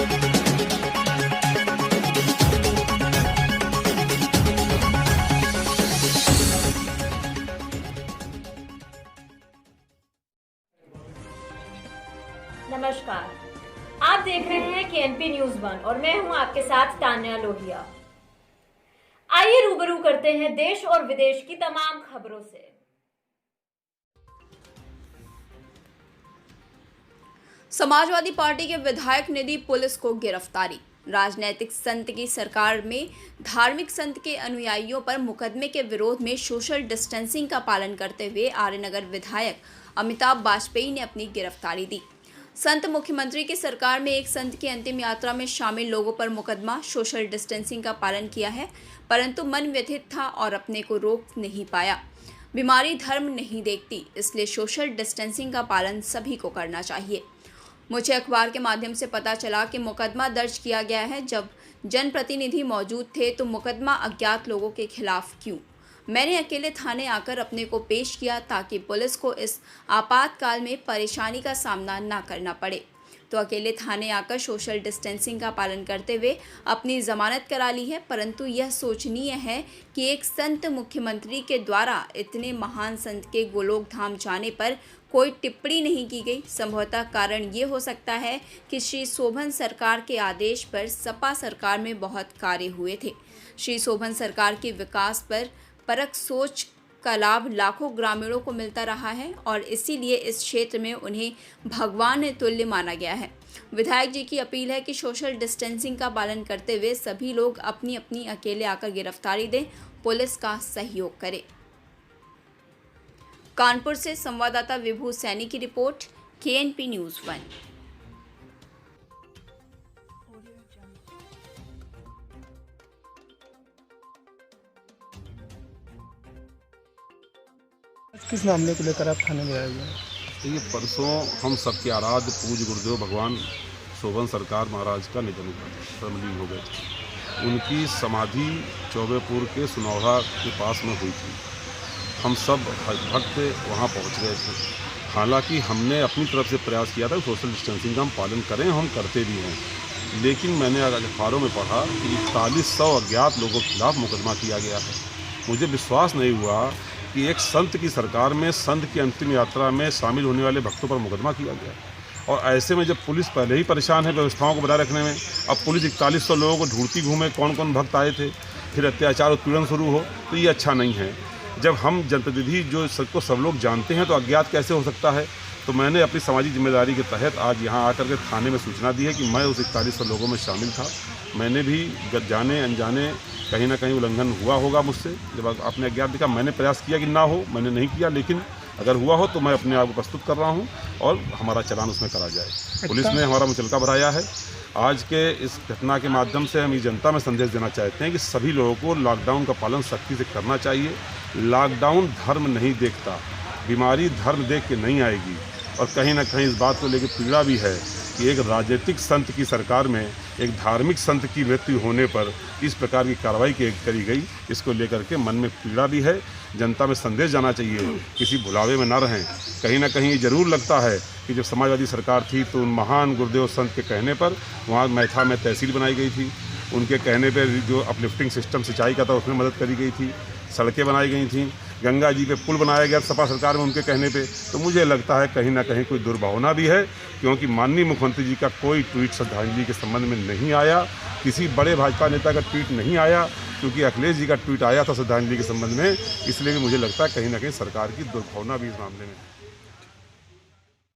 नमस्कार, आप देख रहे हैं केएनपी न्यूज 1 और मैं हूं आपके साथ तान्या लोहिया। आइए रूबरू करते हैं देश और विदेश की तमाम खबरों से। समाजवादी पार्टी के विधायक ने दी पुलिस को गिरफ्तारी। राजनीतिक संत की सरकार में धार्मिक संत के अनुयायियों पर मुकदमे के विरोध में सोशल डिस्टेंसिंग का पालन करते हुए आर्यनगर विधायक अमिताभ वाजपेयी ने अपनी गिरफ्तारी दी। संत मुख्यमंत्री की सरकार में एक संत की अंतिम यात्रा में शामिल लोगों पर मुकदमा सोशल डिस्टेंसिंग का पालन किया है, परंतु मन व्यथित था और अपने को रोक नहीं पाया। बीमारी धर्म नहीं देखती, इसलिए सोशल डिस्टेंसिंग का पालन सभी को करना चाहिए। मुझे अखबार के माध्यम से पता चला कि मुकदमा दर्ज किया गया है। जब जनप्रतिनिधि मौजूद थे तो मुकदमा अज्ञात लोगों के खिलाफ क्यों? मैंने अकेले थाने आकर अपने को पेश किया ताकि पुलिस को इस आपातकाल में परेशानी का सामना ना करना पड़े। तो अकेले थाने आकर सोशल डिस्टेंसिंग का पालन करते हुए अपनी जमानत करा ली है, परंतु यह सोचनीय है कि एक संत मुख्यमंत्री के द्वारा इतने महान संत के गोलोक धाम जाने पर कोई टिप्पणी नहीं की गई। संभवतः कारण ये हो सकता है कि श्री शोभन सरकार के आदेश पर सपा सरकार में बहुत कार्य हुए थे। श्री शोभन सरकार की विकास पर परक सोच का लाभ लाखों ग्रामीणों को मिलता रहा है और इसीलिए इस क्षेत्र में उन्हें भगवान तुल्य माना गया है। विधायक जी की अपील है कि सोशल डिस्टेंसिंग का पालन करते हुए सभी लोग अपनी अपनी अकेले आकर गिरफ्तारी दें, पुलिस का सहयोग करें। कानपुर से संवाददाता विभू सैनी की रिपोर्ट, केएनपी न्यूज 1। किस मामले को लेकर आप थाने में आए हुए हैं? देखिए, परसों हम सबके आराध्य पूज्य गुरुदेव भगवान शोभन सरकार महाराज का निधन तब्लीग हो गए थे। उनकी समाधि चौबेपुर के सुनौहा के पास में हुई थी। हम सब भक्त वहां पहुंच गए थे। हालांकि हमने अपनी तरफ से प्रयास किया था कि सोशल डिस्टेंसिंग का हम पालन करें, हम करते भी हैं, लेकिन मैंने अखबारों में पढ़ा कि 4100 अज्ञात लोगों के खिलाफ मुकदमा किया गया है। मुझे विश्वास नहीं हुआ कि एक संत की सरकार में संत की अंतिम यात्रा में शामिल होने वाले भक्तों पर मुकदमा किया गया। और ऐसे में जब पुलिस पहले ही परेशान है व्यवस्थाओं को बनाए रखने में, अब पुलिस 4100 लोगों को ढूंढती घूमे कौन कौन भक्त आए थे, फिर अत्याचार उत्पीड़न शुरू हो, तो ये अच्छा नहीं है। जब हम जनप्रतिनिधि जो सबको सब लोग जानते हैं तो अज्ञात कैसे हो सकता है। तो मैंने अपनी सामाजिक जिम्मेदारी के तहत आज यहाँ आकर के थाने में सूचना दी है कि मैं उस 4100 लोगों में शामिल था। मैंने भी जाने अनजाने कहीं ना कहीं उल्लंघन हुआ होगा मुझसे। जब आपने अज्ञात दिखा, मैंने प्रयास किया कि ना हो, मैंने नहीं किया, लेकिन अगर हुआ हो तो मैं अपने आप को प्रस्तुत कर रहा हूं और हमारा चालान उसमें करा जाए। पुलिस ने हमारा मुचलका भराया है। आज के इस घटना के माध्यम से हम इस जनता में संदेश देना चाहते हैं कि सभी लोगों को लॉकडाउन का पालन सख्ती से करना चाहिए। लॉकडाउन धर्म नहीं देखता, बीमारी धर्म देख के नहीं आएगी। और कहीं ना कहीं इस बात को लेकर पीड़ा भी है कि एक राजनीतिक संत की सरकार में एक धार्मिक संत की मृत्यु होने पर इस प्रकार की कार्रवाई करी गई। इसको लेकर के मन में पीड़ा भी है। जनता में संदेश जाना चाहिए, किसी भुलावे में ना रहें। कहीं ना कहीं ये जरूर लगता है कि जब समाजवादी सरकार थी तो उन महान गुरुदेव संत के कहने पर वहाँ मैथा में तहसील बनाई गई थी। उनके कहने पर जो अपलिफ्टिंग सिस्टम सिंचाई का था उसमें मदद करी गई थी, सड़कें बनाई गई थी, गंगा जी पे पुल बनाया गया सपा सरकार में उनके कहने पे। तो मुझे लगता है कहीं ना कहीं कोई दुर्भावना भी है, क्योंकि माननीय मुख्यमंत्री जी का कोई ट्वीट श्रद्धांजलि के संबंध में नहीं आया, किसी बड़े भाजपा नेता का ट्वीट नहीं आया, क्योंकि अखिलेश जी का ट्वीट आया था श्रद्धांजलि के संबंध में। इसलिए मुझे लगता है कहीं ना कहीं सरकार की दुर्भावना भी इस मामले में